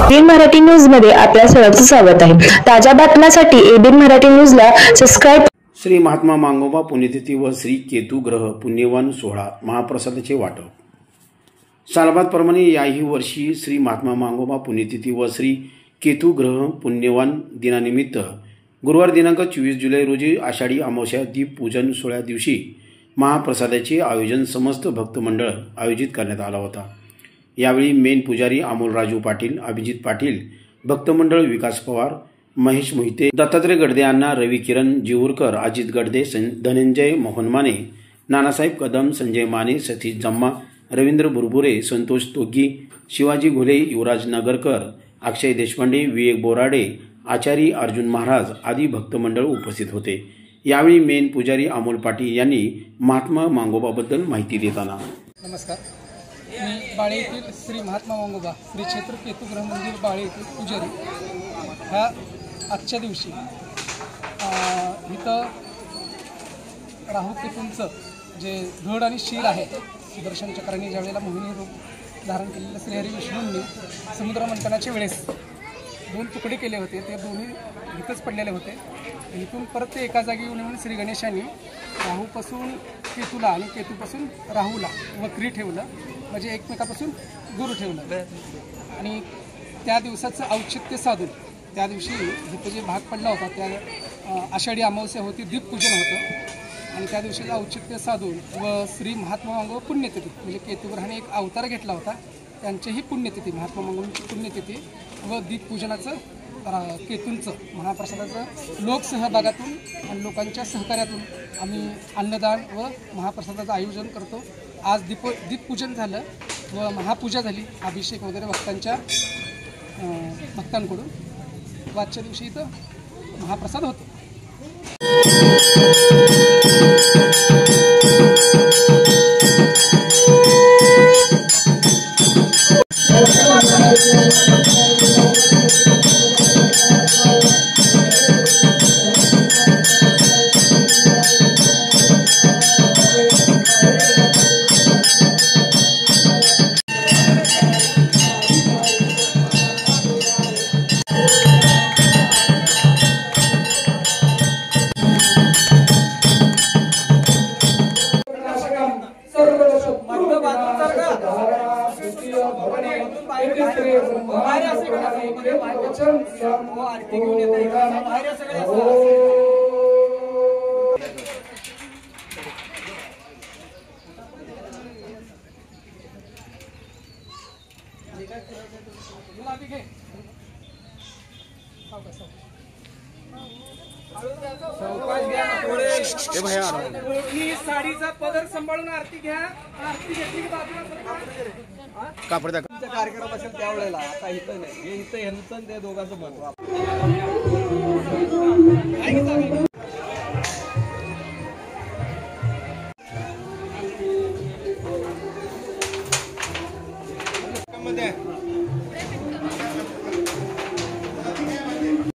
ABN Marathi news मध्ये आपल्या सर्वांचं स्वागत आहे। ताज्या बातम्यांसाठी एबीएन मराठी न्यूजला सबस्क्राइब। श्री महात्मा मांगोबा पुण्यतिथी व श्री केतू ग्रह पुण्यवान सोहळा महाप्रसादाचे वाटप। सालबादप्रमाणे याही वर्षी श्री महात्मा मांगोबा पुण्यतिथी व श्री केतू ग्रह पुण्यवान दिनानिमित्त गुरुवार दिनांक 24 जुलै रोजी आषाढी अमावस्या दीप पूजन सोहळ्या दिवशी महाप्रसादाचे आयोजन समस्त भक्त मंडळ आयोजित करण्यात आला होता। यावेळी मेन पुजारी अमोल राजू पाटील, अभिजित पाटील, भक्त मंडळ विकास पवार, महेश मोहिते, दत्तात्रय गडदे अण्णा, रवी किरण जिऊरकर, अजित गडदे, धनंजय मोहन माने, नानासाहेब कदम, संजय माने, सतीश जम्मा, रवींद्र बुरबुरे, संतोष तोगी, शिवाजी घुले, युवराज नगरकर, अक्षय देशपांडे, विवेक बोराडे, आचारी अर्जुन महाराज आदी भक्त मंडळ उपस्थित होते। यावेळी मेन पुजारी अमोल पाटील यांनी महात्मा मांगोबाबद्दल माहिती देताना नमस्कार, मी बाळे येथील श्री महात्मा मांगोबा श्री क्षेत्र केतू ग्रह मंदिर बाळे येथील पुजारी ह्या आजच्या दिवशी इथं राहू केतूंचं जे धड आणि शीर आहे सुदर्शन चक्राने ज्यावेळेला मोहिनी रूप धारण केलेलं श्रीहरी विष्णूंनी समुद्र मंथनाच्या वेळेस 2 तुकडे केले होते, ते दोन्ही इथंच पडलेले होते। इथून परत ते एका जागी येऊन श्री गणेशांनी राहूपासून केतूला आणि केतूपासून राहूला वक्री ठेवलं, म्हणजे एकमेकापासून गुरु ठेवलं। आणि त्या दिवसाचं औचित्य साधून त्या दिवशी इथं जे भाग पडला होता त्या आषाढी अमावस्या होती, दीपपूजन होतं आणि त्या दिवशीचं औचित्य साधून व श्री महात्मा मांगोबा पुण्यतिथी म्हणजे केतुग्रहाने एक अवतार घेतला होता, त्यांचीही पुण्यतिथी महात्मा मांगोबांची पुण्यतिथी व दीपपूजनाचं केतूंचं महाप्रसादाचं लोकसहभागातून आणि लोकांच्या सहकार्यातून आम्ही अन्नदान व महाप्रसादाचं आयोजन करतो। आज दीपपूजन झालं व महापूजा झाली, अभिषेक वगैरे भक्तांकडून व आजच्या दिवशी इथं महाप्रसाद होतो। साडीचा पदर सांभाळून आरती घ्या, आरती घेतली की बाजूला कापड कार्यक्रम असेल त्यावेळेला। आता इथं नाही, हे इथं ह्यांचं त्या दोघांचं महत्व